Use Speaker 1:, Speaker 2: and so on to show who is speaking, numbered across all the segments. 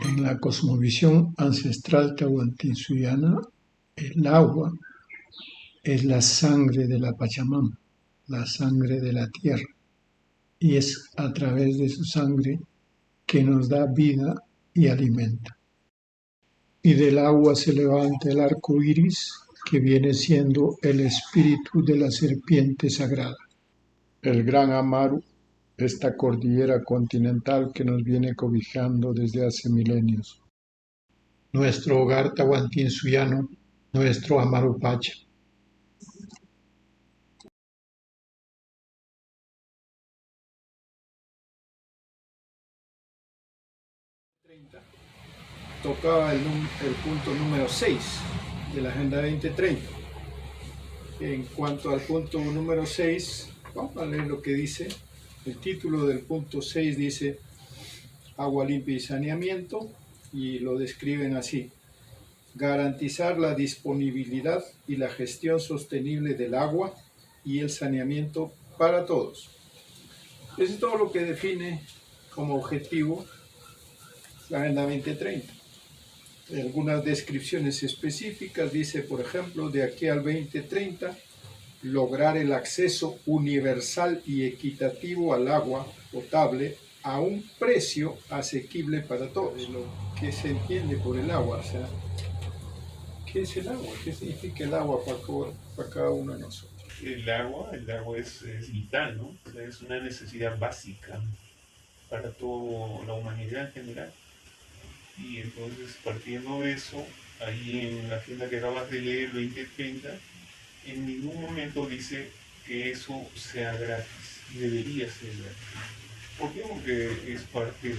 Speaker 1: En la cosmovisión ancestral tahuantinsuyoana, el agua es la sangre de la Pachamama, la sangre de la tierra, y es a través de su sangre que nos da vida y alimenta. Y del agua se levanta el arco iris, que viene siendo el espíritu de la serpiente sagrada. El gran Amaru, esta cordillera continental que nos viene cobijando desde hace milenios. Nuestro hogar tahuantinsuyano, nuestro Amaru Pacha.
Speaker 2: Tocaba el punto número 6 de la Agenda 2030. En cuanto al punto número 6, vamos a leer lo que dice. El título del punto 6 dice agua limpia y saneamiento, y lo describen así: garantizar la disponibilidad y la gestión sostenible del agua y el saneamiento para todos. Eso es todo lo que define como objetivo la Agenda 2030. Algunas descripciones específicas dice, por ejemplo, de aquí al 2030, lograr el acceso universal y equitativo al agua potable a un precio asequible para todos. Lo que se entiende por el agua, o sea, ¿qué es el agua? ¿Qué significa el agua para cada uno de nosotros?
Speaker 3: El agua es vital, ¿no? O sea, es una necesidad básica para toda la humanidad en general. Y entonces, partiendo de eso, ahí en la agenda que acabas de leer, 2030, en ningún momento dice que eso sea gratis, y debería ser gratis. ¿Por qué? Porque es parte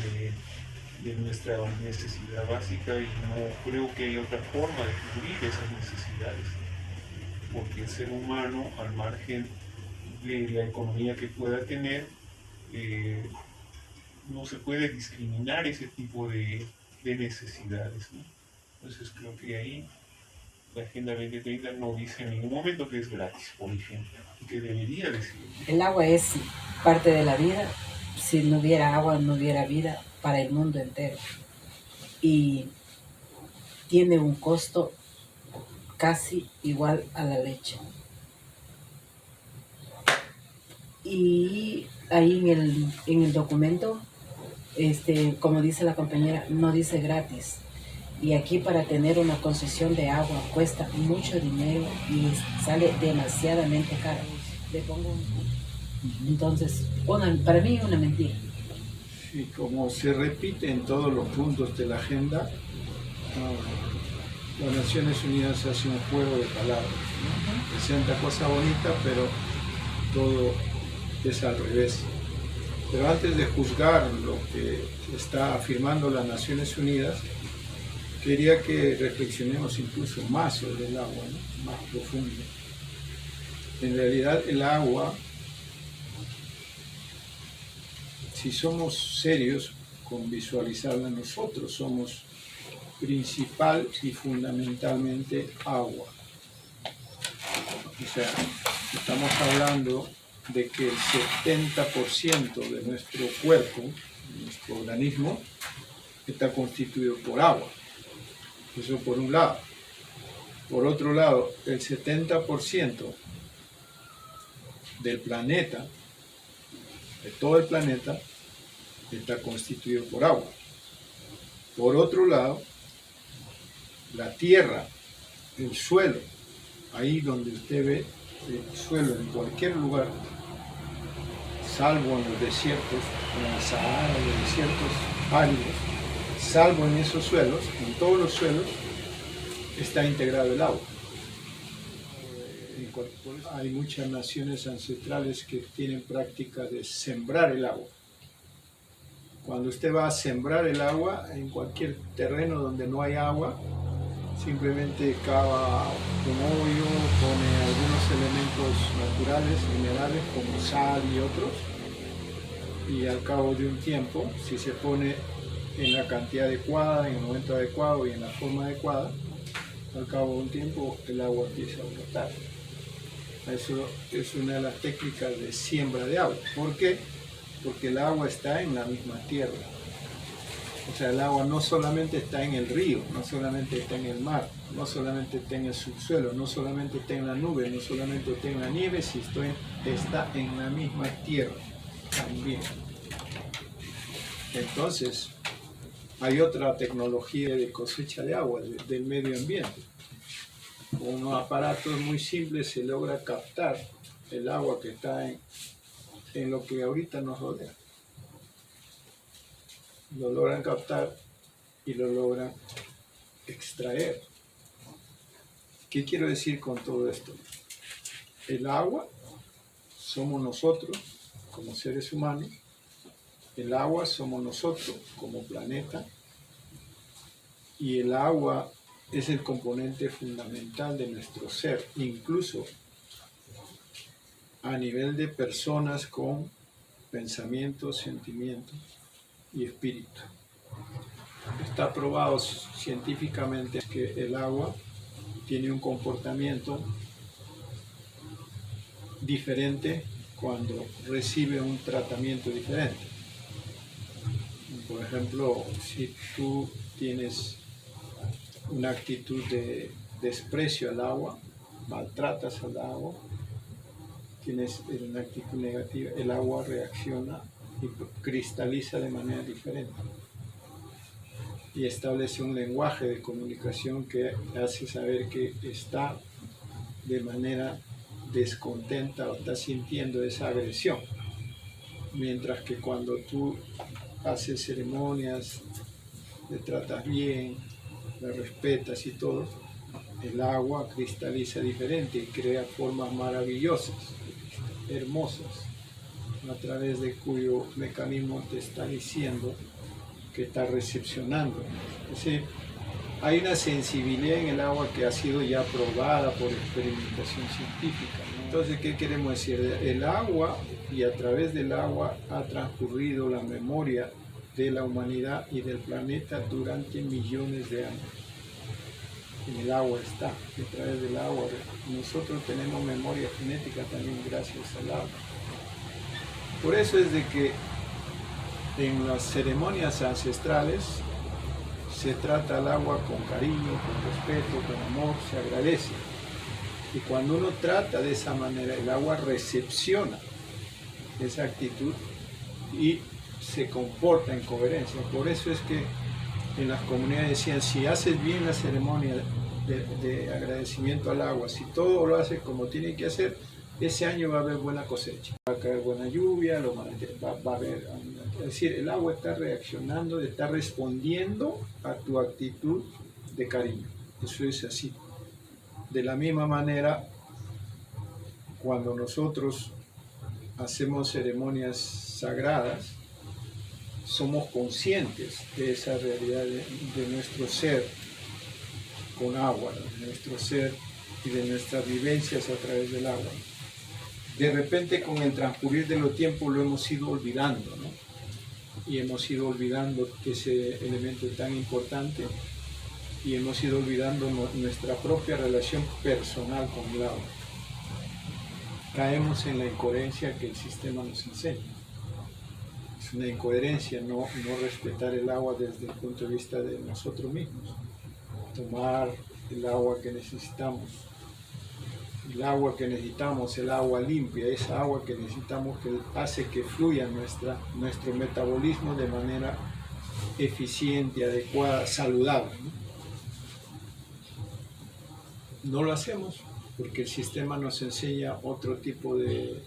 Speaker 3: de nuestra necesidad básica y no creo que haya otra forma de cubrir esas necesidades. Porque el ser humano, al margen de la economía que pueda tener, no se puede discriminar ese tipo de necesidades, ¿no? Entonces creo que ahí la Agenda 2030 no dice en ningún momento que es gratis, por ejemplo, que debería decir.
Speaker 4: El agua es parte de la vida. Si no hubiera agua, no hubiera vida para el mundo entero. Y tiene un costo casi igual a la leche. Y ahí en el documento, como dice la compañera, no dice gratis. Y aquí para tener una concesión de agua cuesta mucho dinero y sale demasiadamente caro. Le pongo entonces, para mí es una mentira.
Speaker 2: Y como se repite en todos los puntos de la agenda, las Naciones Unidas hace un juego de palabras, ¿no? Presenta cosas bonitas, pero todo es al revés. Pero antes de juzgar lo que está afirmando las Naciones Unidas, quería que reflexionemos incluso más sobre el agua, ¿no? Más profundo. En realidad el agua, si somos serios con visualizarla, nosotros somos principal y fundamentalmente agua. O sea, estamos hablando de que el 70% de nuestro cuerpo, de nuestro organismo, está constituido por agua. Eso por un lado. Por otro lado, el 70% del planeta, de todo el planeta, está constituido por agua. Por otro lado, la tierra, el suelo, ahí donde usted ve el suelo en cualquier lugar, salvo en los desiertos, en el Sahara, en los desiertos áridos, salvo en esos suelos, en todos los suelos, está integrado el agua. Hay muchas naciones ancestrales que tienen práctica de sembrar el agua. Cuando usted va a sembrar el agua en cualquier terreno donde no hay agua, simplemente cava un hoyo, pone algunos elementos naturales, minerales como sal y otros, y al cabo de un tiempo, si se pone en la cantidad adecuada, en el momento adecuado y en la forma adecuada, al cabo de un tiempo el agua empieza a brotar. Eso es una de las técnicas de siembra de agua. ¿Por qué? Porque el agua está en la misma tierra. O sea, el agua no solamente está en el río, no solamente está en el mar, no solamente está en el subsuelo, no solamente está en la nube, no solamente está en la nieve, sino está en la misma tierra también. Entonces, hay otra tecnología de cosecha de agua del medio ambiente. Con unos aparatos muy simples se logra captar el agua que está en lo que ahorita nos rodea. Lo logran captar y lo logran extraer. ¿Qué quiero decir con todo esto? El agua somos nosotros como seres humanos, el agua somos nosotros como planeta, y el agua es el componente fundamental de nuestro ser, incluso a nivel de personas con pensamientos, sentimientos y espíritu. Está probado científicamente que el agua tiene un comportamiento diferente cuando recibe un tratamiento diferente. Por ejemplo, si tú tienes una actitud de desprecio al agua, maltratas al agua, tienes una actitud negativa, el agua reacciona y cristaliza de manera diferente y establece un lenguaje de comunicación que hace saber que está de manera descontenta o está sintiendo esa agresión, mientras que cuando tú haces ceremonias, le tratas bien, le respetas y todo, el agua cristaliza diferente y crea formas maravillosas, hermosas, a través de cuyo mecanismo te está diciendo que está recepcionando. Es decir, hay una sensibilidad en el agua que ha sido ya probada por experimentación científica, ¿no? Entonces, ¿qué queremos decir? El agua, y a través del agua ha transcurrido la memoria de la humanidad y del planeta durante millones de años. En el agua está, y a través del agua nosotros tenemos memoria genética también gracias al agua. Por eso es de que en las ceremonias ancestrales se trata al agua con cariño, con respeto, con amor, se agradece. Y cuando uno trata de esa manera, el agua recepciona esa actitud y se comporta en coherencia. Por eso es que en las comunidades decían, si haces bien la ceremonia de agradecimiento al agua, si todo lo haces como tiene que hacer, ese año va a haber buena cosecha, va a caer buena lluvia, va a haber... Es decir, el agua está reaccionando, está respondiendo a tu actitud de cariño. Eso es así. De la misma manera, cuando nosotros hacemos ceremonias sagradas, somos conscientes de esa realidad de nuestro ser con agua, de nuestro ser y de nuestras vivencias a través del agua. De repente, con el transcurrir de los tiempos, lo hemos ido olvidando, ¿no? Y hemos ido olvidando ese elemento tan importante y hemos ido olvidando nuestra propia relación personal con el agua. Caemos en la incoherencia que el sistema nos enseña. Es una incoherencia no respetar el agua desde el punto de vista de nosotros mismos. Tomar el agua que necesitamos. El agua que necesitamos, el agua limpia, esa agua que necesitamos que hace que fluya nuestro metabolismo de manera eficiente, adecuada, saludable, ¿no? No lo hacemos porque el sistema nos enseña otro tipo de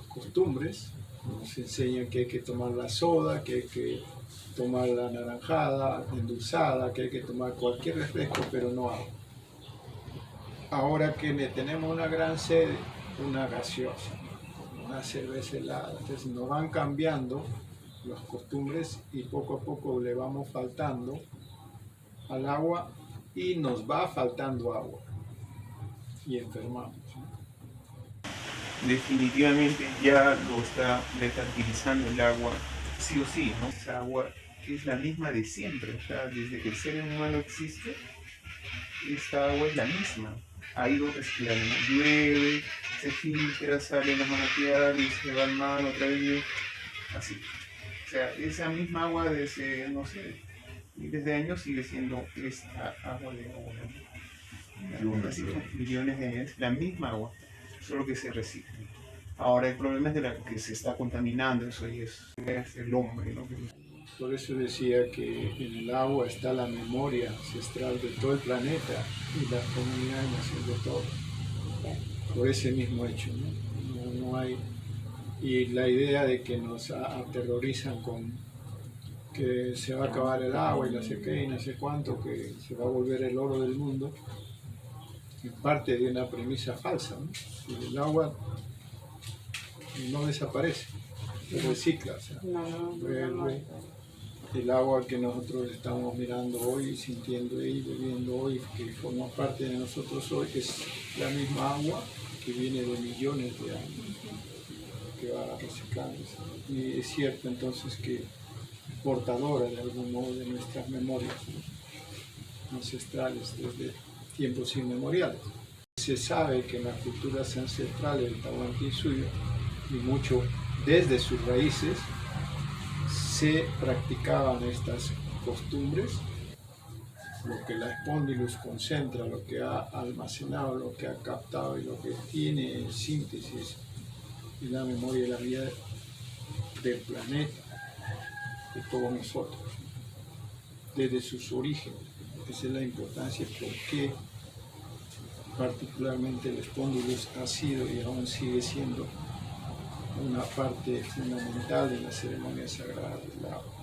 Speaker 2: costumbres, nos enseña que hay que tomar la soda, que hay que tomar la naranjada, endulzada, que hay que tomar cualquier refresco, pero no agua. Ahora que tenemos una gran sed, una gaseosa, una cerveza helada. Entonces nos van cambiando las costumbres y poco a poco le vamos faltando al agua y nos va faltando agua y enfermamos, ¿no?
Speaker 3: Definitivamente ya lo está mercantilizando el agua, sí o sí, ¿no? Esa agua que es la misma de siempre, o sea, desde que el ser humano existe, esta agua es la misma. Ahí donde llueve, se filtra, sale en la manantial y se va al mar otra vez, así. O sea, esa misma agua desde, no sé, miles de años sigue siendo esta agua de ahora. Millones de años, la misma agua, solo que se recicla. Ahora el problema es de la que se está contaminando, eso y es el hombre, ¿no?
Speaker 2: Por eso decía que en el agua está la memoria ancestral de todo el planeta y la comunidad nació de todo. Por ese mismo hecho, ¿no? No hay. Y la idea de que nos aterrorizan con que se va a acabar el agua y no sé qué y no sé cuánto, que se va a volver el oro del mundo, es parte de una premisa falsa, ¿no? Y el agua no desaparece, se recicla, o sea, vuelve. El agua que nosotros estamos mirando hoy, sintiendo y bebiendo hoy, que forma parte de nosotros hoy, es la misma agua que viene de millones de años, que va reciclándose. Y es cierto entonces que portadora de algún modo de nuestras memorias, ¿no? Ancestrales desde tiempos inmemoriales. Se sabe que en las culturas ancestrales del Tahuantinsuyo, y mucho desde sus raíces, se practicaban estas costumbres, lo que la espondilus concentra, lo que ha almacenado, lo que ha captado y lo que tiene en síntesis en la memoria y la vida del planeta, de todos nosotros, desde sus orígenes. Esa es la importancia, porque particularmente el espondilus ha sido y aún sigue siendo una parte fundamental de la ceremonia sagrada del agua.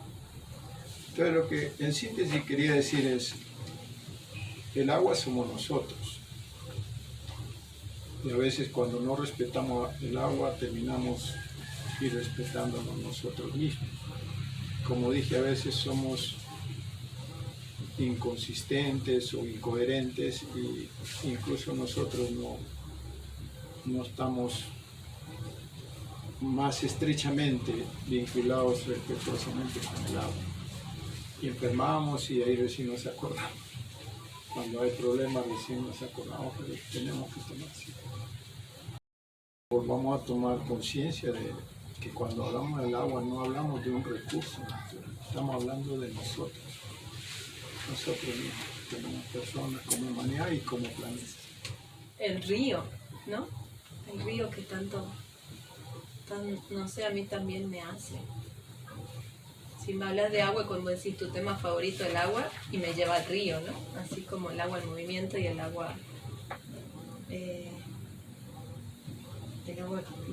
Speaker 2: Entonces lo que en síntesis quería decir es, el agua somos nosotros. Y a veces cuando no respetamos el agua terminamos irrespetándonos nosotros mismos. Como dije, a veces somos inconsistentes o incoherentes y incluso nosotros no estamos más estrechamente vinculados respetuosamente con el agua. Y enfermamos y ahí recién nos acordamos. Cuando hay problemas recién nos acordamos, pero tenemos que tomar así. Vamos a tomar conciencia de que cuando hablamos del agua no hablamos de un recurso natural, estamos hablando de nosotros mismos, como personas, como humanidad y como planeta.
Speaker 5: El río, ¿no? El río que tanto, no sé, a mí también me hace. Si me hablas de agua, como decís tu tema favorito, el agua, y me lleva al río, ¿no? Así como el agua en movimiento y el agua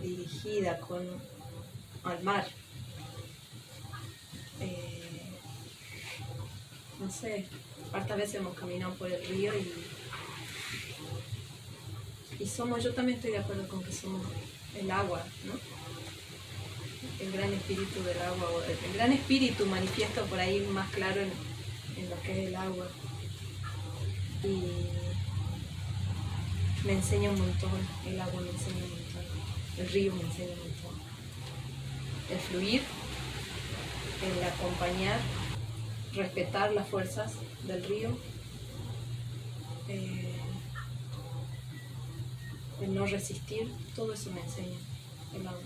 Speaker 5: dirigida al mar. No sé, hartas veces hemos caminado por el río y somos, yo también estoy de acuerdo con que somos el agua, ¿no? El gran espíritu del agua, o el gran espíritu manifiesto por ahí más claro en lo que es el agua. Y me enseña un montón, el agua me enseña un montón, el río me enseña un montón. El fluir, el acompañar, respetar las fuerzas del río, el no resistir, todo eso me enseña el agua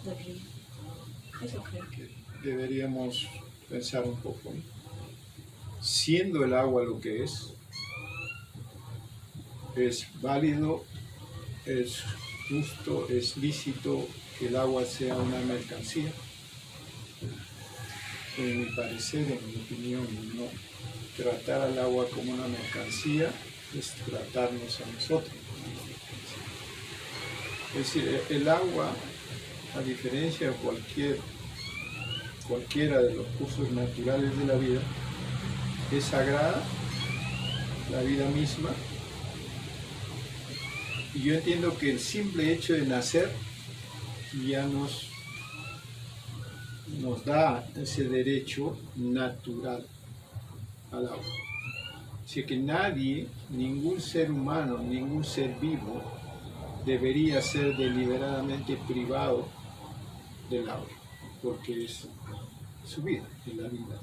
Speaker 5: del río. Eso creo que
Speaker 2: deberíamos pensar un poco, ¿no? Siendo el agua lo que es válido, es justo, es lícito que el agua sea una mercancía. En mi parecer, en mi opinión, no tratar al agua como una mercancía es tratarnos a nosotros como una mercancía. Es decir, el agua, a diferencia de cualquiera de los cursos naturales de la vida, es sagrada, la vida misma, y yo entiendo que el simple hecho de nacer ya nos da ese derecho natural al agua. Así que nadie, ningún ser humano, ningún ser vivo debería ser deliberadamente privado del agua, porque es su vida, es la vida.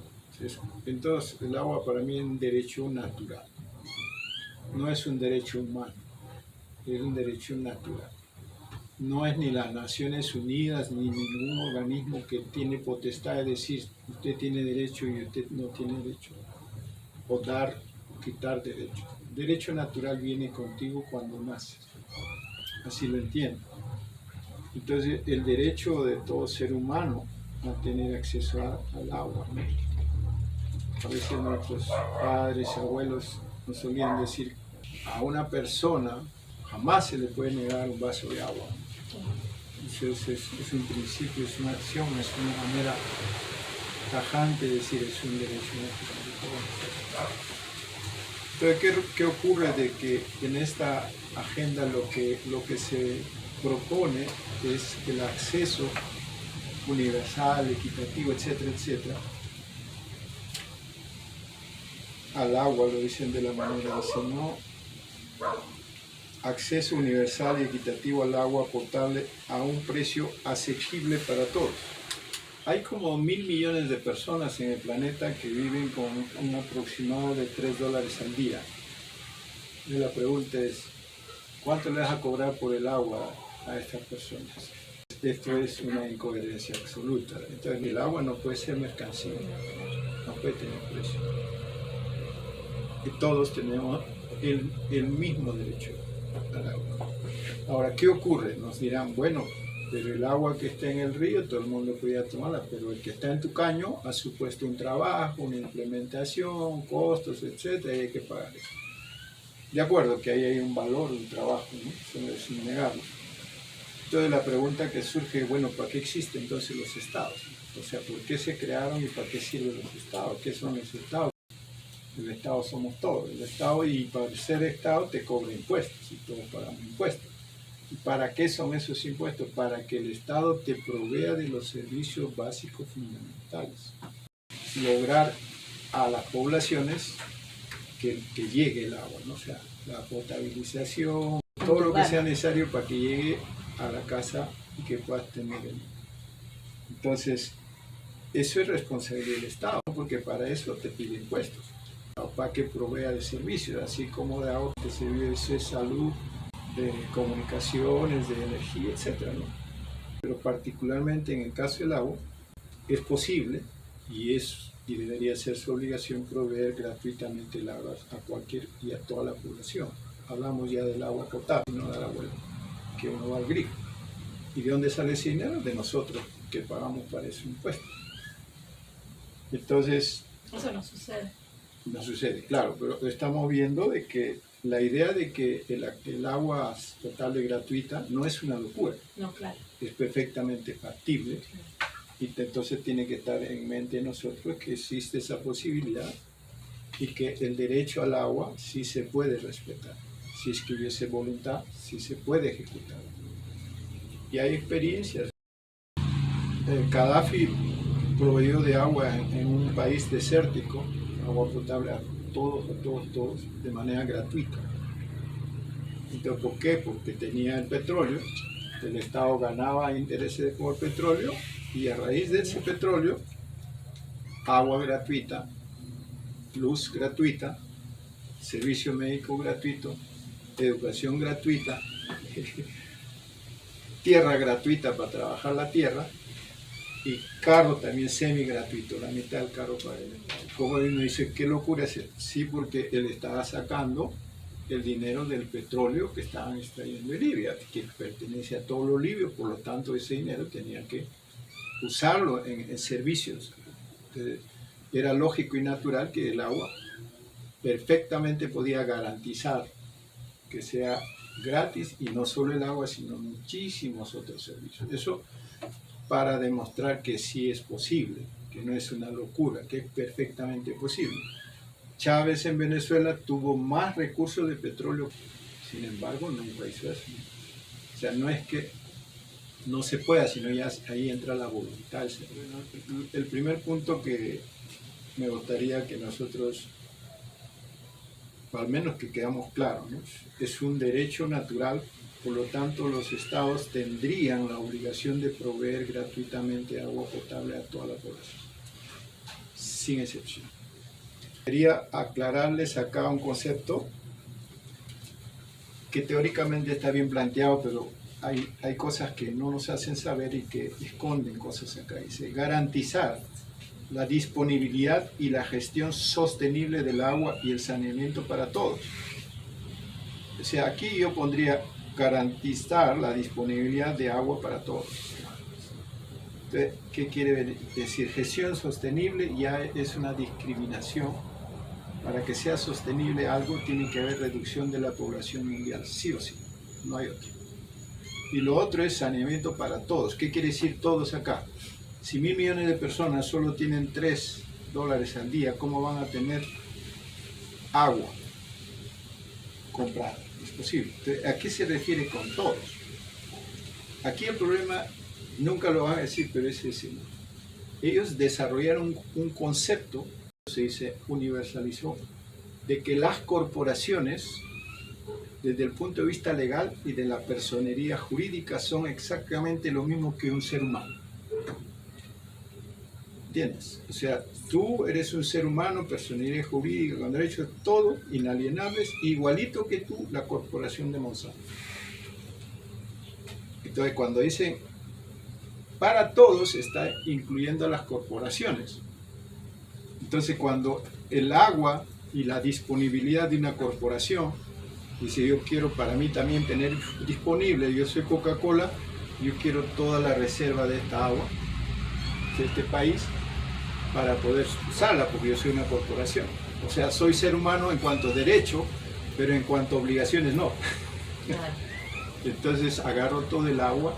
Speaker 2: Entonces el agua para mí es un derecho natural, no es un derecho humano. es un derecho natural. No es ni las Naciones Unidas ni ningún organismo que tiene potestad de decir usted tiene derecho y usted no tiene derecho, o dar o quitar derecho. Derecho natural viene contigo cuando naces, así lo entiendo. Entonces el derecho de todo ser humano a tener acceso al agua, ¿no? A veces nuestros padres, abuelos nos solían decir a una persona jamás se le puede negar un vaso de agua. Entonces es un principio, es una acción, es una manera tajante de decir es un derecho natural. Entonces, ¿qué ocurre de que en esta agenda lo que se propone es el acceso universal, equitativo, etcétera, etcétera, al agua, lo dicen de la manera, dicen, no, acceso universal y equitativo al agua potable a un precio asequible para todos. Hay como 1.000 millones de personas en el planeta que viven con un aproximado de $3 al día. Y la pregunta es, ¿cuánto le vas a cobrar por el agua a estas personas? Esto es una incoherencia absoluta. Entonces el agua no puede ser mercancía, no puede tener precio. Y todos tenemos el mismo derecho al agua. Ahora, ¿qué ocurre? Nos dirán, bueno, pero el agua que está en el río todo el mundo podía tomarla, pero el que está en tu caño ha supuesto un trabajo, una implementación, costos, etcétera, y hay que pagar eso. De acuerdo que ahí hay un valor, un trabajo, ¿no? Eso no es innegable. Entonces la pregunta que surge, bueno, ¿para qué existen entonces los estados? O sea, ¿por qué se crearon y para qué sirven los estados? ¿Qué son los estados? El Estado somos todos. El Estado, y para ser Estado te cobra impuestos y todos pagamos impuestos. ¿Y para qué son esos impuestos? Para que el Estado te provea de los servicios básicos fundamentales. Lograr a las poblaciones que llegue el agua, ¿no? O sea, la potabilización, todo lo que sea necesario para que llegue a la casa y que puedas tener el. Entonces, eso es responsabilidad del Estado, porque para eso te pide impuestos, para que provea de servicios, así como de agua, de servicios de salud, de comunicaciones, de energía, etc., ¿no? Pero particularmente en el caso del agua, es posible y debería ser su obligación proveer gratuitamente el agua a cualquier y a toda la población. Hablamos ya del agua potable, no del agua que uno va al grifo. ¿Y de dónde sale ese dinero? De nosotros, que pagamos para ese impuesto. Entonces,
Speaker 5: Eso no sucede.
Speaker 2: no sucede, claro, pero estamos viendo de que la idea de que el agua potable gratuita no es una locura.
Speaker 5: No, claro.
Speaker 2: Es perfectamente factible. Y entonces tiene que estar en mente nosotros que existe esa posibilidad y que el derecho al agua sí se puede respetar. Si es que hubiese voluntad, sí se puede ejecutar. Y hay experiencias. Gaddafi proveyó de agua en un país desértico, agua potable a todos, de manera gratuita. Entonces, ¿por qué? Porque tenía el petróleo, el Estado ganaba intereses por el petróleo, y a raíz de ese petróleo, agua gratuita, luz gratuita, servicio médico gratuito, educación gratuita, tierra gratuita para trabajar la tierra, y carro también semi gratuito, la mitad del carro para el Estado. Como uno dice, ¿qué locura es eso? Sí, porque él estaba sacando el dinero del petróleo que estaban extrayendo de Libia, que pertenece a todos los libios, por lo tanto ese dinero tenía que usarlo en servicios. Entonces, era lógico y natural que el agua perfectamente podía garantizar que sea gratis, y no solo el agua, sino muchísimos otros servicios. Eso para demostrar que sí es posible, que no es una locura, que es perfectamente posible. Chávez en Venezuela tuvo más recursos de petróleo, sin embargo nunca hizo eso. O sea, no es que no se pueda, sino ya ahí entra la voluntad. El primer punto que me gustaría que nosotros, al menos que quedamos claros, ¿no? Es un derecho natural, por lo tanto los estados tendrían la obligación de proveer gratuitamente agua potable a toda la población, sin excepción. Quería aclararles acá un concepto que teóricamente está bien planteado, pero hay cosas que no nos hacen saber y que esconden cosas acá. Dice, garantizar la disponibilidad y la gestión sostenible del agua y el saneamiento para todos. O sea, aquí yo pondría garantizar la disponibilidad de agua para todos. Entonces, ¿qué quiere decir? Gestión sostenible ya es una discriminación. Para que sea sostenible algo tiene que haber reducción de la población mundial, sí o sí, no hay otro. Y lo otro es saneamiento para todos. ¿Qué quiere decir todos acá? Si 1.000 millones de personas solo tienen $3 al día, ¿cómo van a tener agua comprada? Es posible. Entonces, ¿a qué se refiere con todos? Aquí el problema, nunca lo van a decir, pero es ese. Ellos desarrollaron un concepto, se dice universalizó, de que las corporaciones, desde el punto de vista legal y de la personería jurídica, son exactamente lo mismo que un ser humano. ¿Entiendes? O sea, tú eres un ser humano, personería jurídica, con derechos, todo, inalienables, igualito que tú, la corporación de Monsanto. Entonces, cuando dicen para todos, está incluyendo a las corporaciones. Entonces, cuando el agua y la disponibilidad de una corporación, dice, yo quiero para mí también tener disponible, yo soy Coca-Cola, yo quiero toda la reserva de esta agua, de este país, para poder usarla, porque yo soy una corporación. O sea, soy ser humano en cuanto a derecho, pero en cuanto a obligaciones no.
Speaker 5: Claro.
Speaker 2: Entonces agarro todo el agua,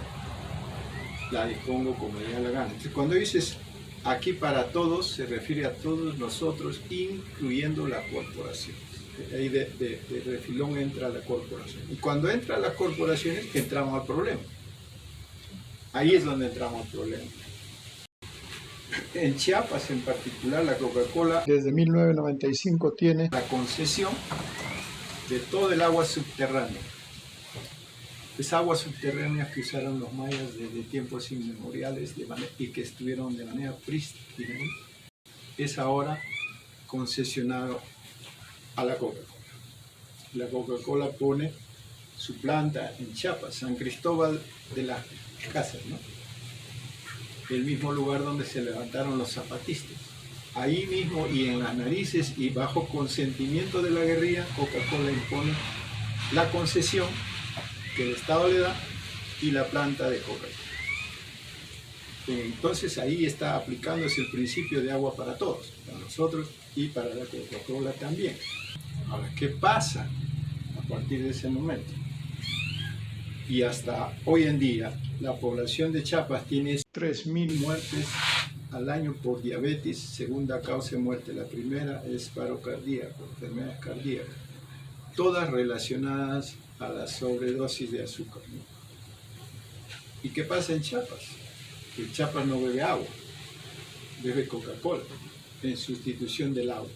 Speaker 2: la dispongo como me da la gana. Entonces, cuando dices aquí para todos, se refiere a todos nosotros, incluyendo la corporación. Ahí de refilón entra la corporación. Y cuando entra las corporaciones, entramos al problema. Ahí es donde entramos al problema. En Chiapas, en particular, la Coca-Cola,
Speaker 1: Desde 1995 tiene
Speaker 2: la concesión de todo el agua subterránea. Es agua subterránea que usaron los mayas desde tiempos inmemoriales y que estuvieron de manera prístina, es ahora concesionado a la Coca-Cola. La Coca-Cola pone su planta en Chiapas, San Cristóbal de las Casas, ¿no? El mismo lugar donde se levantaron los zapatistas. Ahí mismo y en las narices y bajo consentimiento de la guerrilla, Coca-Cola impone la concesión que el Estado le da y la planta de Coca-Cola. Entonces ahí está aplicándose el principio de agua para todos, para nosotros y para la Coca-Cola también. Ahora, ¿qué pasa a partir de ese momento? Y hasta hoy en día, la población de Chiapas tiene 3.000 muertes al año por diabetes, segunda causa de muerte. La primera es paro cardíaco, enfermedades cardíacas, todas relacionadas a la sobredosis de azúcar, ¿no? ¿Y qué pasa en Chiapas? Que Chiapas no bebe agua, bebe Coca-Cola en sustitución del agua.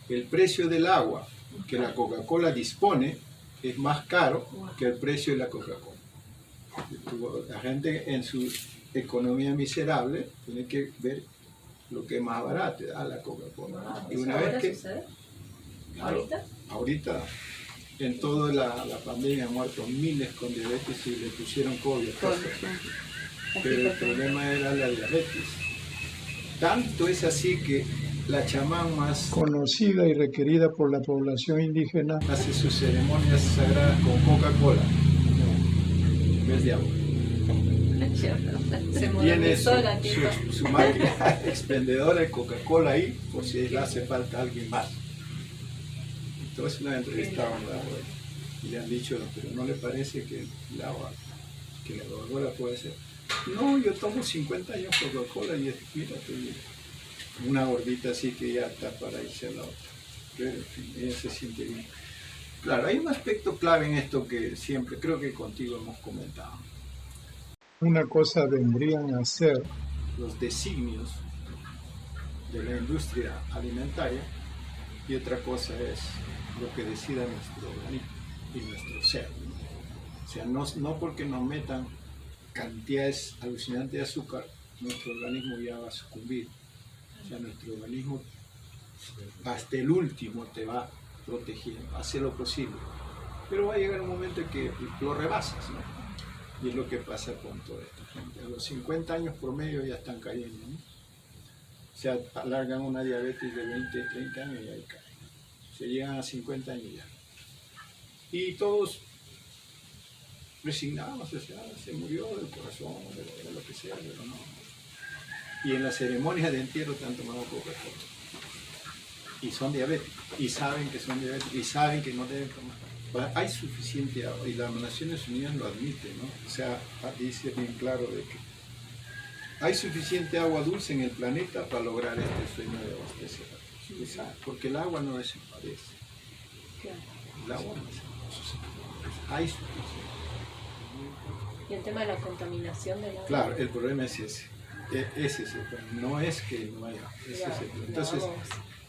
Speaker 2: El precio del agua que la Coca-Cola dispone es más caro que el precio de la Coca-Cola. La gente en su economía miserable tiene que ver lo que es más barato, la Coca-Cola. Y una vez que
Speaker 5: sucede?
Speaker 2: claro, ahorita en toda la pandemia han muerto miles con diabetes y le pusieron COVID. Pero el problema era la diabetes. Tanto es así que la chamán más
Speaker 1: conocida y requerida por la población indígena
Speaker 2: hace sus ceremonias sagradas con Coca-Cola en vez de agua.
Speaker 5: Se
Speaker 2: Tiene
Speaker 5: modernizó la tipa.
Speaker 2: su máquina expendedora de Coca-Cola ahí por si le hace falta alguien más. Entonces una entrevista y le han dicho, pero ¿no le parece que la Coca-Cola puede ser? No, yo tomo 50 años Coca-Cola y mira, una gordita así que ya está para irse a la otra. Pero en fin, ella se siente bien. Claro, hay un aspecto clave en esto que siempre, creo que contigo hemos comentado.
Speaker 1: una cosa vendrían a ser
Speaker 2: Los designios de la industria alimentaria y otra cosa es lo que decida nuestro organismo y nuestro ser. O sea, no porque nos metan cantidades alucinantes de azúcar, nuestro organismo ya va a sucumbir. O sea, nuestro organismo hasta el último te va protegiendo, hace lo posible. Pero va a llegar un momento en que lo rebasas, ¿no? Y es lo que pasa con toda esta gente. A los 50 años promedio ya están cayendo, ¿no? Se alargan una diabetes de 20, 30 años y ahí caen. Se llegan a 50 años ya. Y todos resignados, o sea, se murió del corazón, de lo que sea, pero no. Y en la ceremonia de entierro te han tomado Coca-Cola. Y son diabéticos, y saben que son diabéticos, y saben que no deben tomar. Hay suficiente agua, y las Naciones Unidas lo admiten, ¿no? O sea, dice bien claro de que hay suficiente agua dulce en el planeta para lograr este sueño de abastecer. Porque el agua no desaparece. El agua no desaparece. Hay suficiente.
Speaker 5: Y el tema de la contaminación del agua.
Speaker 2: Claro, el problema es ese. Ese es el problema. No es que no haya. Ese es el problema. Entonces,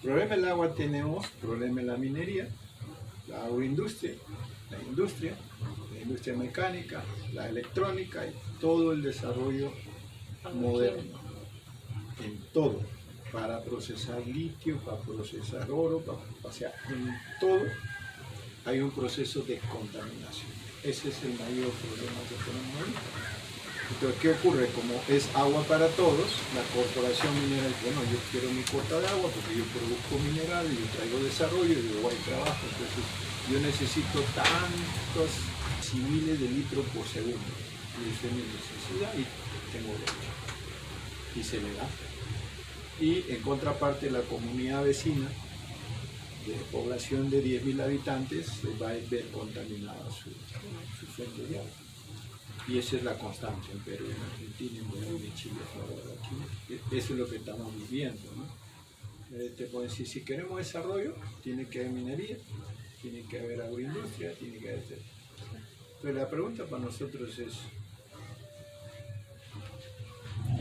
Speaker 2: problema del agua tenemos, problema de la minería, la agroindustria, la industria mecánica, la electrónica y todo el desarrollo moderno. En todo. Para procesar litio, para procesar oro, o sea, en todo hay un proceso de contaminación. Ese es el mayor problema que tenemos ahorita. Entonces, ¿qué ocurre? Como es agua para todos, la corporación minera dice, bueno, yo quiero mi cuota de agua porque yo produzco minerales, yo traigo desarrollo, yo hay trabajo, entonces yo necesito tantos miles de litros por segundo. Y esa es mi necesidad y tengo derecho. Y se le da. Y en contraparte, la comunidad vecina, de población de 10.000 habitantes, va a ver contaminada su fuente de agua. Y esa es la constante en Perú, en Argentina, en Bolivia, en Chile, aquí. Eso es lo que estamos viviendo, ¿no? Te puedo decir, si queremos desarrollo, tiene que haber minería, tiene que haber agroindustria, tiene que haber... Pero la pregunta para nosotros es,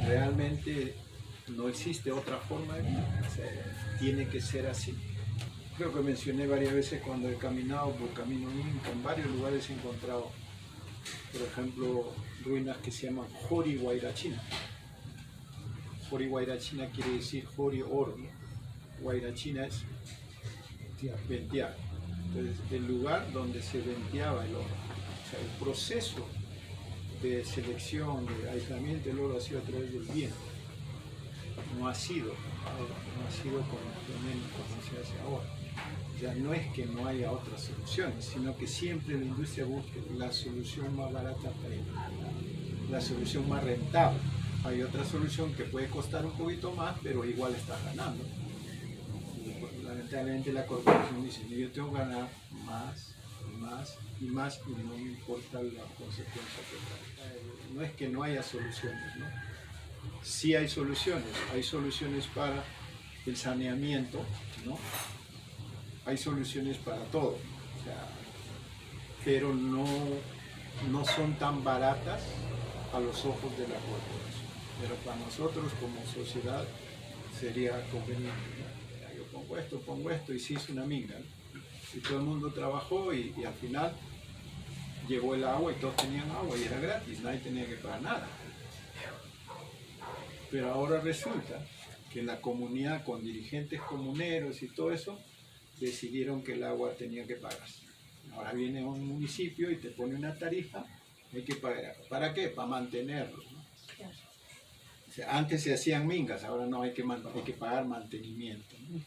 Speaker 2: ¿realmente no existe otra forma de vida? O sea, tiene que ser así. Creo que mencioné varias veces cuando he caminado por Camino Inca, en varios lugares he encontrado, por ejemplo, ruinas que se llaman Jori Guairachina. Jori Guairachina quiere decir Jori oro, ¿no? Guairachina es ventear. Entonces, el lugar donde se venteaba el oro. O sea, el proceso de selección, de aislamiento del oro ha sido a través del viento. No ha sido como se hace ahora. O sea, no es que no haya otras soluciones, sino que siempre la industria busca la solución más barata para ella, la solución más rentable. Hay otra solución que puede costar un poquito más, pero igual estás ganando. Y, lamentablemente la corporación dice, yo tengo que ganar más, más y más, y no me importa la consecuencia que trae. No es que no haya soluciones, ¿no? Sí hay soluciones para el saneamiento, ¿no? Hay soluciones para todo, o sea, pero no son tan baratas a los ojos de la corporación. Pero para nosotros como sociedad sería conveniente, ¿no? Yo pongo esto y sí es una minga, ¿no? Y todo el mundo trabajó y al final llegó el agua y todos tenían agua y era gratis, nadie tenía que pagar nada. Pero ahora resulta que la comunidad con dirigentes comuneros y todo eso decidieron que el agua tenía que pagarse. Ahora viene un municipio y te pone una tarifa, hay que pagar. ¿Para qué? Para mantenerlo, ¿no?
Speaker 5: Claro.
Speaker 2: O sea, antes se hacían mingas, ahora no, hay que pagar mantenimiento, ¿no?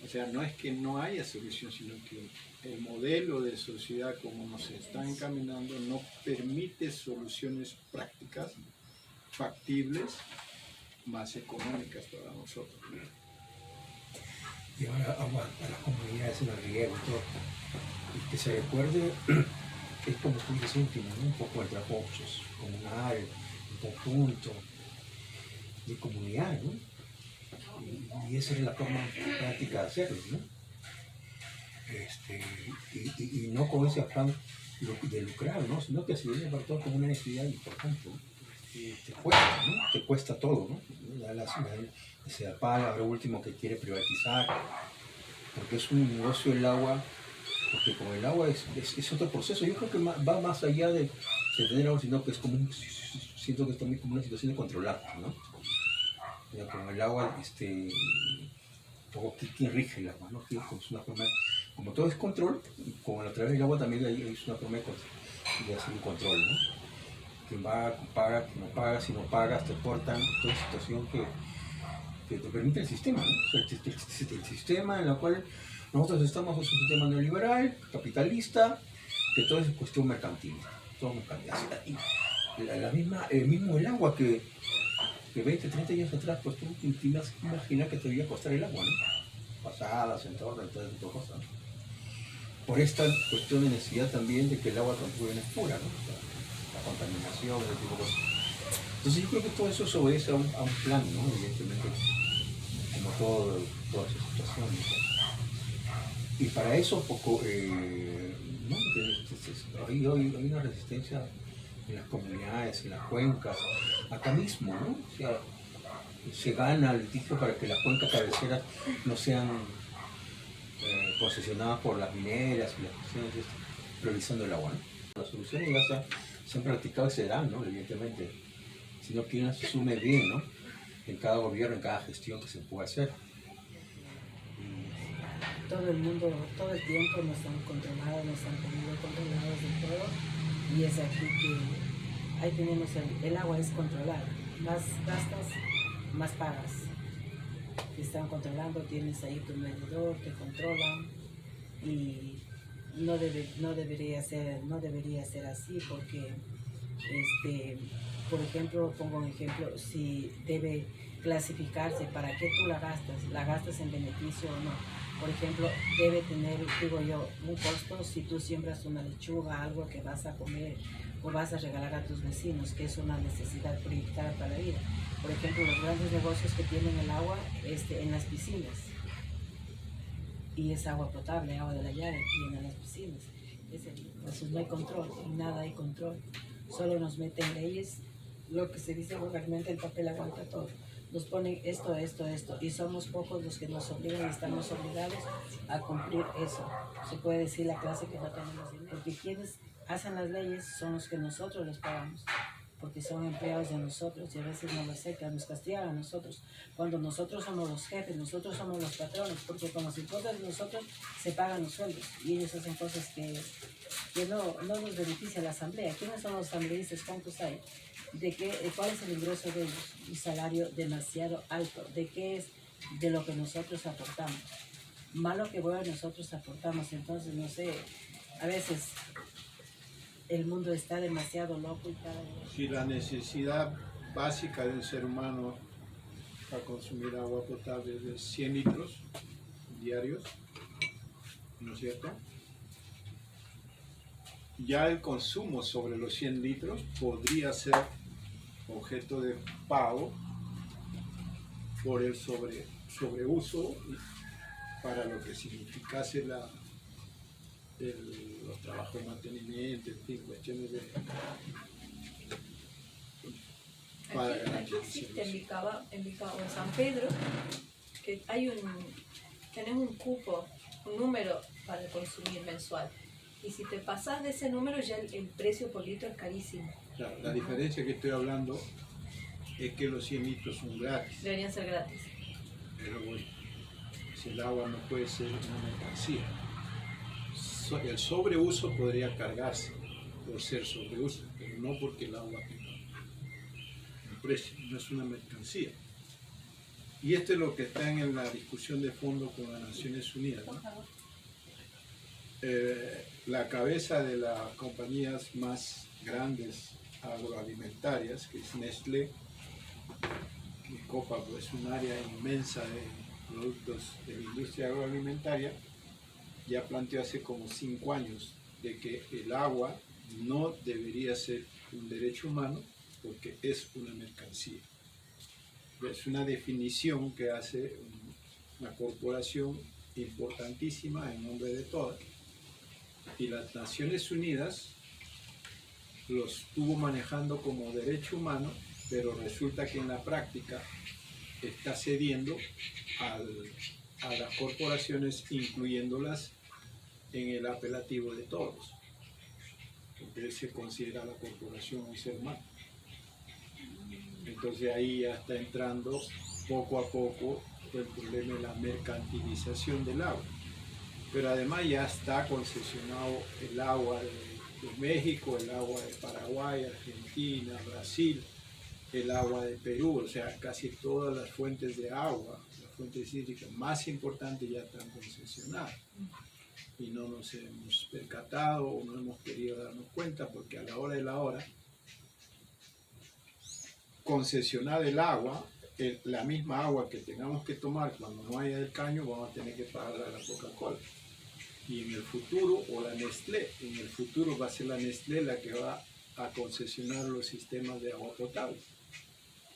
Speaker 2: O sea, no es que no haya solución, sino que el modelo de sociedad como nos está encaminando no permite soluciones prácticas, factibles, más económicas para nosotros, ¿no?
Speaker 6: Y ahora agua a las comunidades en el riego y todo. Y que se recuerde, es como tú dices último, ¿no? Un poco el trabajo comunal, en conjunto, de comunidad, ¿no? Y esa es la forma práctica de hacerlo, ¿no? Y no con ese afán de lucrar, ¿no? Sino que se viene para todo como una necesidad importante, ¿no? Te cuesta, ¿no? Te cuesta todo, ¿no? Se apaga, ahora último que quiere privatizar, porque es un negocio el agua, porque con el agua es otro proceso. Yo creo que va más allá de tener agua, sino que es como siento que es también como una situación de controlar, ¿no? Ya con el agua, un poco quién rige el agua, ¿no? Es una forma como todo es control, como a través del agua también hay una forma de hacer un control, ¿no? Quien va, paga, quien no paga, si no pagas, te cortan, toda situación que te permite el sistema, ¿no? O sea, el sistema en el cual nosotros estamos es un sistema neoliberal, capitalista, que todo es cuestión mercantil, todo mercantil. Y el mismo el agua que 20, 30 años atrás, pues tú te imaginas que te debía costar el agua, ¿no? Pasadas, entornos, todas esas cosas, ¿no? Por esta cuestión de necesidad también de que el agua tampoco es pura, ¿no? O sea, la contaminación, ese tipo de cosas. Entonces yo creo que todo eso obedece a un plan, ¿no? Evidentemente, como toda esa situación, ¿no? Y para eso poco, ¿no? Hay una resistencia en las comunidades, en las cuencas, acá mismo, ¿no? O sea, se gana el litigio para que las cuencas cabeceras no sean concesionadas por las mineras y las cuestiones priorizando el agua, ¿no? Las soluciones ya se han practicado y se dan, ¿no? Evidentemente, sino que uno se asume bien, ¿no? En cada gobierno, en cada gestión que se pueda hacer.
Speaker 4: Todo el mundo, todo el tiempo nos han controlado, nos han tenido controlados de todo, y es aquí que ahí tenemos el agua es controlada, más gastas, más pagas. Te están controlando, tienes ahí tu medidor, te controlan, y no debería ser así, porque por ejemplo, pongo un ejemplo, si debe clasificarse para qué tú la gastas en beneficio o no. Por ejemplo, debe tener, digo yo, un costo si tú siembras una lechuga, algo que vas a comer o vas a regalar a tus vecinos, que es una necesidad prioritaria para la vida. Por ejemplo, los grandes negocios que tienen el agua en las piscinas, y es agua potable, agua de la llave, y en las piscinas. Entonces no hay control, en nada hay control. Solo nos meten leyes, lo que se dice vulgarmente, el papel aguanta todo. Nos ponen esto, y somos pocos los que nos obligan y estamos obligados a cumplir eso. Se puede decir la clase que no tenemos dinero, porque quienes hacen las leyes son los que nosotros les pagamos, porque son empleados de nosotros y a veces no lo aceptan, nos castigan a nosotros, cuando nosotros somos los jefes, nosotros somos los patrones, porque con los impuestos de nosotros se pagan los sueldos y ellos hacen cosas que no nos beneficia la asamblea. ¿Quiénes son los asambleístas? ¿Cuántos hay? ¿Cuál es el ingreso de ellos? Un salario demasiado alto. ¿De qué es? De lo que nosotros aportamos. Malo que bueno nosotros aportamos. Entonces, no sé, a veces el mundo está demasiado loco y cada vez...
Speaker 2: Si la necesidad básica del ser humano para consumir agua potable es de 100 litros diarios, ¿no es cierto? Ya el consumo sobre los 100 litros podría ser objeto de pago por el sobreuso para lo que significase los trabajos de mantenimiento, en fin, cuestiones de...
Speaker 5: Aquí existe en Bicao, en San Pedro, que tenés un cupo, un número para consumir mensual. Y si te pasas de ese número, ya el precio por litro es carísimo.
Speaker 2: Claro, la diferencia que estoy hablando es que los 100 litros son gratis.
Speaker 5: Deberían ser gratis.
Speaker 2: Pero bueno, si el agua no puede ser una mercancía. El sobreuso podría cargarse por ser sobreuso, pero no porque el agua tenga un precio, no es una mercancía. Y esto es lo que está en la discusión de fondo con las Naciones Unidas, ¿no? La cabeza de las compañías más grandes agroalimentarias, que es Nestlé, que copa pues un área inmensa de productos de la industria agroalimentaria, ya planteó hace como 5 años de que el agua no debería ser un derecho humano porque es una mercancía. Es una definición que hace una corporación importantísima en nombre de todas. Y las Naciones Unidas lo estuvo manejando como derecho humano, pero resulta que en la práctica está cediendo a las corporaciones, incluyéndolas en el apelativo de todos, porque él se considera la corporación un ser humano. Entonces ahí ya está entrando poco a poco el problema de la mercantilización del agua. pero además ya está concesionado el agua de México, el agua de Paraguay, Argentina, Brasil, el agua de Perú, o sea, casi todas las fuentes de agua, las fuentes hídricas más importantes ya están concesionadas. Y no nos hemos percatado o no hemos querido darnos cuenta porque a la hora de la hora, concesionar el agua, la misma agua que tengamos que tomar cuando no haya el caño, vamos a tener que pagarla a la Coca-Cola. Y en el futuro, o la Nestlé, en el futuro va a ser la Nestlé la que va a concesionar los sistemas de agua potable,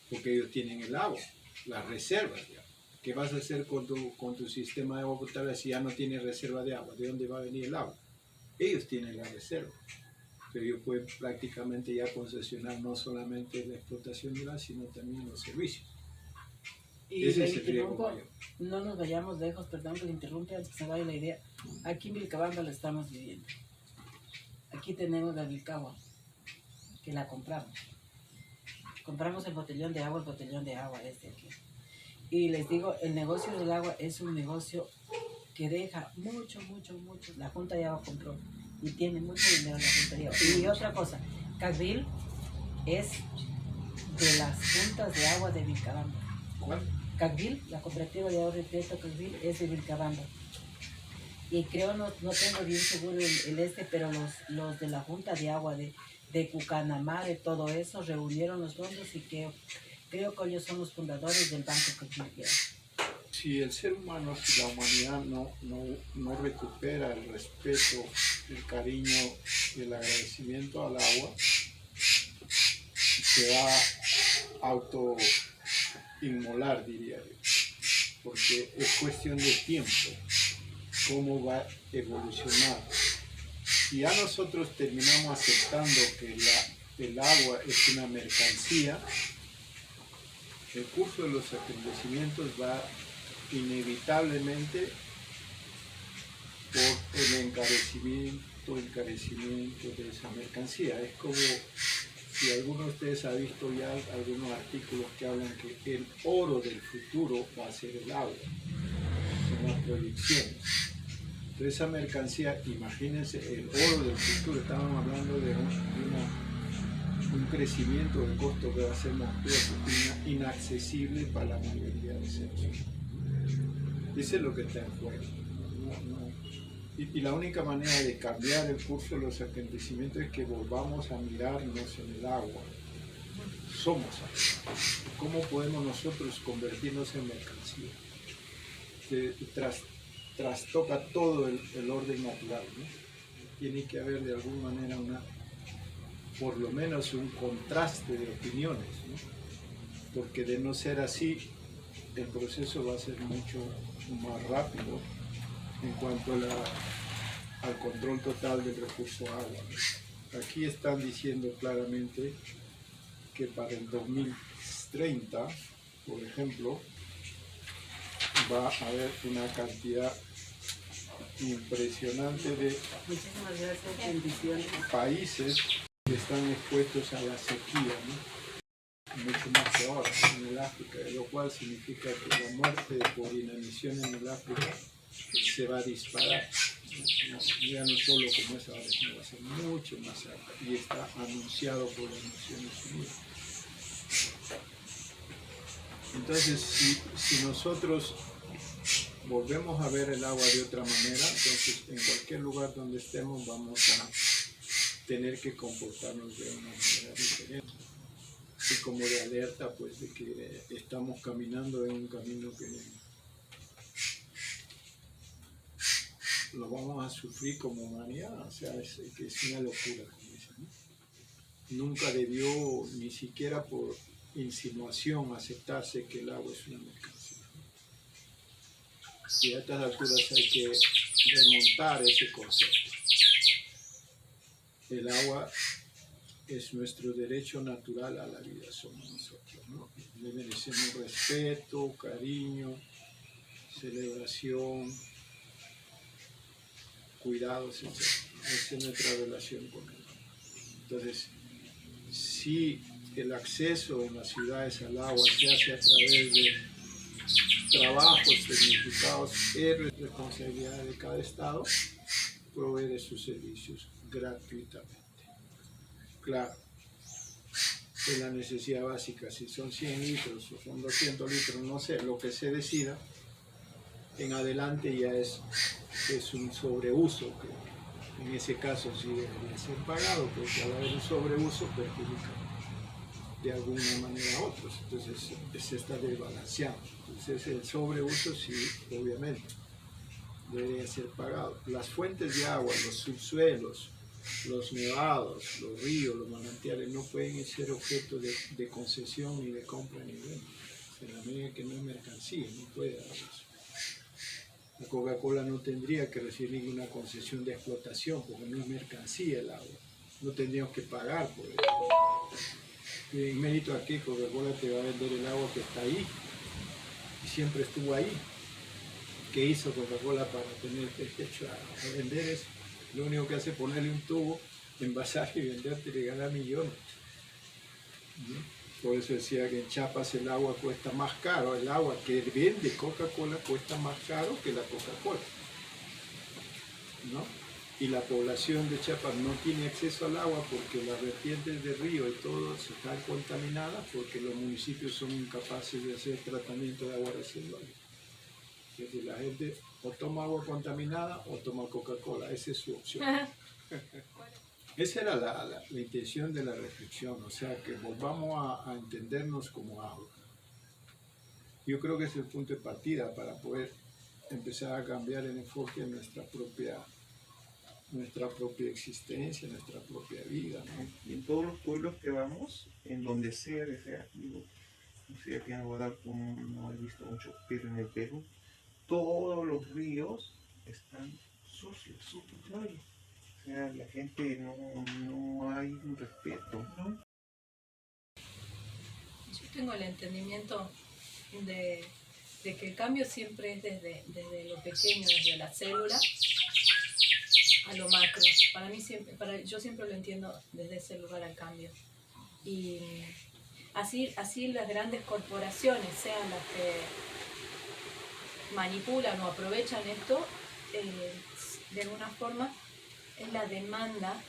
Speaker 2: porque ellos tienen el agua, las reservas de agua. ¿Qué vas a hacer con tu sistema de agua potable si ya no tienes reserva de agua? ¿De dónde va a venir el agua? Ellos tienen la reserva. Pero ellos pueden prácticamente ya concesionar no solamente la explotación de la, sino también los servicios.
Speaker 4: Y
Speaker 2: Ese
Speaker 4: le
Speaker 2: es el riesgo
Speaker 4: interrumpo,
Speaker 2: mayor.
Speaker 4: no nos vayamos lejos, perdón que le interrumpe antes que se vaya la idea. Aquí en Vilcabamba la estamos viviendo. Aquí tenemos la Vilcagua, que la compramos. Compramos el botellón de agua este aquí. Y les digo, el negocio del agua es un negocio que deja mucho. La Junta de Agua compró y tiene mucho dinero la Junta de Agua. Y otra cosa, Cagville es de las juntas de agua de Vilcabamba.
Speaker 2: ¿Cuál?
Speaker 4: Cagville, la cooperativa de ahorro y crédito Cagville es de Vilcabamba. Y creo, no tengo bien seguro pero los de la Junta de Agua de Cucanamá, de todo eso, reunieron los fondos y creo que ellos son los fundadores del Banco Cagville.
Speaker 2: Si el ser humano, si la humanidad no recupera el respeto, el cariño y el agradecimiento al agua, se va a auto-inmolar, diría yo, porque es cuestión de tiempo cómo va a evolucionar. Si ya nosotros terminamos aceptando que el agua es una mercancía, el curso de los acontecimientos va inevitablemente por el encarecimiento de esa mercancía. Es como si alguno de ustedes ha visto ya algunos artículos que hablan que el oro del futuro va a ser el agua. Son las proyecciones. Entonces esa mercancía, imagínense, el oro del futuro, estamos hablando de un crecimiento del costo que va a ser monstruoso, inaccesible para la mayoría de seres humanos. Eso es lo que está en juego. Y la única manera de cambiar el curso de los acontecimientos es que volvamos a mirarnos en el agua. Somos agua. ¿Cómo podemos nosotros convertirnos en mercancía? Trastoca todo el orden natural, ¿no? Tiene que haber de alguna manera por lo menos un contraste de opiniones, ¿no? Porque de no ser así, el proceso va a ser mucho más rápido en cuanto al control total del recurso agua. Aquí están diciendo claramente que para el 2030, por ejemplo, va a haber una cantidad impresionante de
Speaker 4: Muchísimas gracias, bendiciones.
Speaker 2: países que están expuestos a la sequía, ¿no? Mucho más que ahora en el África, lo cual significa que la muerte por inanición en el África se va a disparar. Ya no solo como es ahora, sino va a ser mucho más alta y está anunciado por las Naciones Unidas. Entonces, si nosotros volvemos a ver el agua de otra manera, entonces en cualquier lugar donde estemos vamos a tener que comportarnos de una manera diferente. Y como de alerta, pues, de que estamos caminando en un camino que lo vamos a sufrir como humanidad, o sea, que es una locura, como dicen, ¿no? Nunca debió, ni siquiera por insinuación, aceptarse que el agua es una mercancía. Y a estas alturas hay que remontar ese concepto. El agua es nuestro derecho natural a la vida, somos nosotros, ¿no? Le merecemos respeto, cariño, celebración, cuidados, etc. Esa es nuestra relación con él. Entonces, si el acceso en las ciudades al agua se hace a través de trabajos significados es responsabilidad de cada Estado proveer sus servicios gratuitamente. Claro, es la necesidad básica, si son 100 litros o son 200 litros, no sé, lo que se decida, en adelante ya es un sobreuso, que en ese caso sí debería ser pagado, porque al haber un sobreuso perjudica de alguna manera a otros, entonces se está desbalanceando. Entonces el sobreuso sí, obviamente, debería ser pagado. Las fuentes de agua, los subsuelos, los nevados, los ríos, los manantiales no pueden ser objeto de concesión ni de compra ni venta. En la medida que no es mercancía, no puede haber eso. La Coca-Cola no tendría que recibir una concesión de explotación porque no es mercancía el agua. No tendríamos que pagar por eso. Y en mérito a que Coca-Cola te va a vender el agua que está ahí y siempre estuvo ahí. ¿Qué hizo Coca-Cola para tener derecho a vender eso? Lo único que hace es ponerle un tubo, envasar y venderte y ganar millones. Por eso decía que en Chiapas el agua cuesta más caro, el agua que vende Coca-Cola cuesta más caro que la Coca-Cola, ¿no? Y la población de Chiapas no tiene acceso al agua porque las vertientes del río y todo están contaminadas porque los municipios son incapaces de hacer tratamiento de agua residual. Es decir, la gente o toma agua contaminada o toma Coca-Cola, esa es su opción. Esa era la intención de la reflexión, o sea, que volvamos a entendernos como agua. Yo creo que es el punto de partida para poder empezar a cambiar el enfoque en nuestra propia existencia, nuestra propia vida, ¿no?
Speaker 3: Y en todos los pueblos que vamos, en donde sea, digo, no sé, aquí en Guadalajara no he visto mucho, pero en el Perú, todos los ríos están sucios, sucios. O sea, la gente no hay un respeto, ¿no?
Speaker 5: Yo tengo el entendimiento de que el cambio siempre es desde lo pequeño, desde la célula a lo macro. Para mí yo siempre lo entiendo desde ese lugar al cambio. Y así las grandes corporaciones sean las que manipulan o aprovechan esto, de alguna forma es la demanda,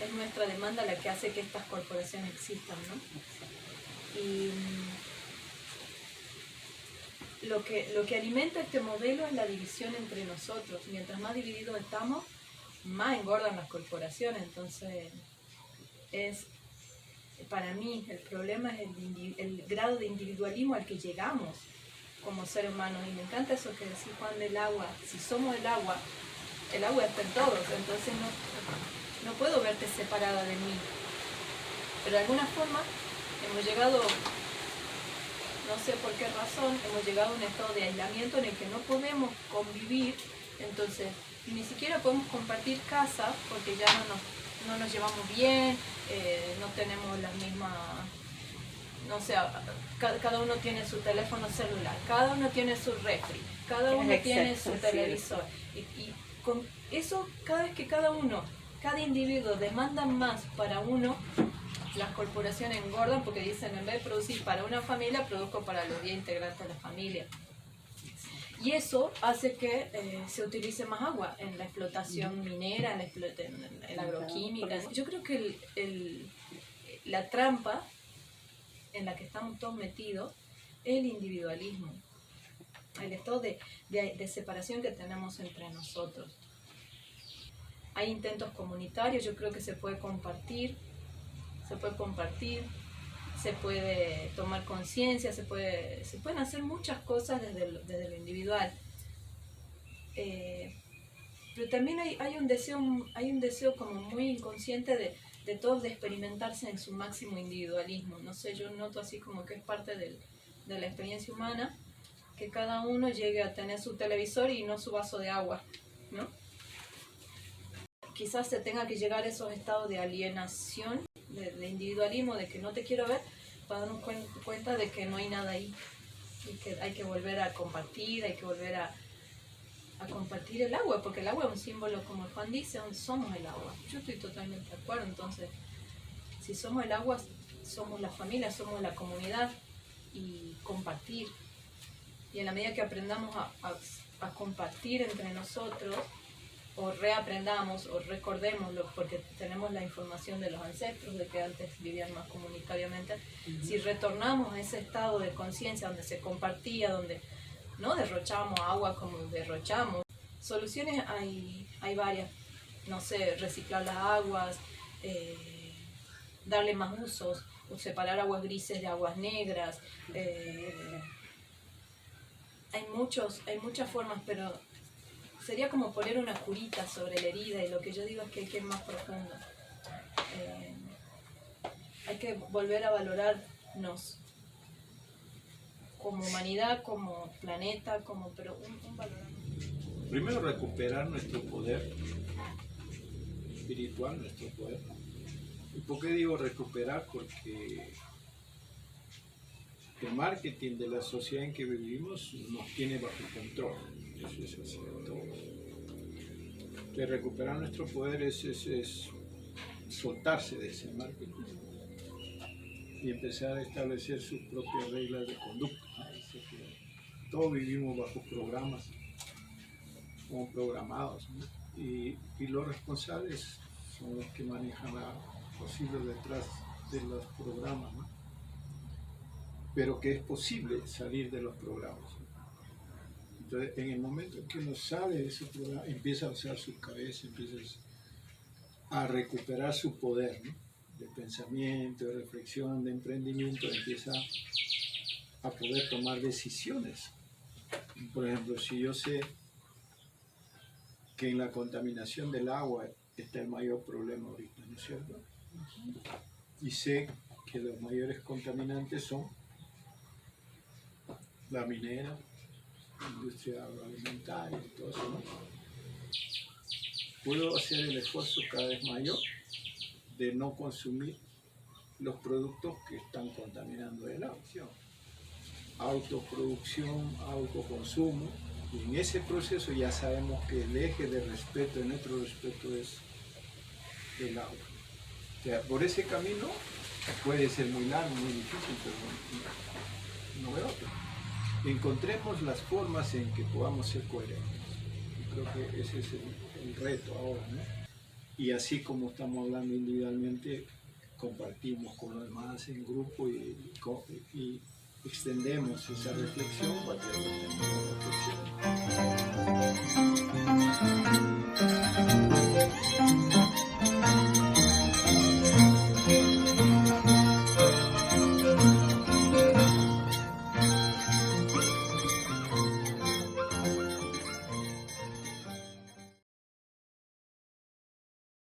Speaker 5: es nuestra demanda la que hace que estas corporaciones existan, ¿no? Y lo que alimenta este modelo es la división entre nosotros. Mientras más divididos estamos, más engordan las corporaciones. Entonces, para mí el problema es el grado de individualismo al que llegamos como seres humanos. Y me encanta eso que decís, Juan, del agua. Si somos el agua está en todos, entonces no puedo verte separada de mí. Pero de alguna forma hemos llegado, no sé por qué razón, hemos llegado a un estado de aislamiento en el que no podemos convivir, entonces ni siquiera podemos compartir casa porque ya no nos llevamos bien, no tenemos las mismas, no sé, cada uno tiene su teléfono celular, cada uno tiene su refri, cada uno tiene su televisor. Y con eso, cada vez que cada individuo demanda más para uno, las corporaciones engordan porque dicen, en vez de producir para una familia, produzco para los 10 integrantes de la familia. Y eso hace que se utilice más agua en la explotación minera, en la agroquímica. Yo creo que la trampa en la que estamos todos metidos es el individualismo, el estado de separación que tenemos entre nosotros. Hay intentos comunitarios, yo creo que se puede compartir, se puede tomar conciencia, se pueden hacer muchas cosas desde lo individual. Pero también hay un deseo como muy inconsciente de todos de experimentarse en su máximo individualismo. No sé, yo noto así como que es parte de la experiencia humana, que cada uno llegue a tener su televisor y no su vaso de agua, ¿no? Quizás se tenga que llegar a esos estados de alienación, de individualismo, de que no te quiero ver, para darnos cuenta de que no hay nada ahí y que hay que volver a compartir, hay que volver a compartir el agua, porque el agua es un símbolo, como Juan dice, somos el agua. Yo estoy totalmente de acuerdo. Entonces, si somos el agua, somos la familia, somos la comunidad, y compartir Y en la medida que aprendamos a compartir entre nosotros, o reaprendamos o recordemos, porque tenemos la información de los ancestros, de que antes vivían más comunitariamente, si retornamos a ese estado de conciencia donde se compartía, donde no derrochamos agua como derrochamos, soluciones hay varias, no sé, reciclar las aguas, darle más usos, separar aguas grises de aguas negras, hay muchas formas, pero sería como poner una curita sobre la herida, y lo que yo digo es que hay que ir más profundo. Hay que volver a valorarnos como humanidad, como planeta, pero un valor.
Speaker 2: Primero recuperar nuestro poder espiritual, nuestro poder. ¿Y por qué digo recuperar? Porque el marketing de la sociedad en que vivimos nos tiene bajo control. Eso es así de todos. De recuperar nuestro poder es soltarse de ese marketing y empezar a establecer sus propias reglas de conducta. Todos vivimos bajo programas, como programados, ¿no? Y los responsables son los que manejan los hilos detrás de los programas, ¿no? Pero que es posible salir de los programas. Entonces, en el momento en que uno sale de ese programa, empieza a usar su cabeza, empieza a recuperar su poder, ¿no? De pensamiento, de reflexión, de emprendimiento, empieza a poder tomar decisiones. Por ejemplo, si yo sé que en la contaminación del agua está el mayor problema ahorita, ¿no es cierto? Y sé que los mayores contaminantes son la minera, la industria agroalimentaria y todo eso, ¿no? Puedo hacer el esfuerzo cada vez mayor de no consumir los productos que están contaminando el agua. Autoproducción, autoconsumo, y en ese proceso ya sabemos que el eje de respeto, de nuestro respeto, es el agua. O sea, por ese camino puede ser muy largo, muy difícil, pero no veo otro. Encontremos las formas en que podamos ser coherentes. Yo creo que ese es el reto ahora, ¿no? Y así como estamos hablando individualmente, compartimos con los demás en grupo y extendemos esa reflexión para que reflexión.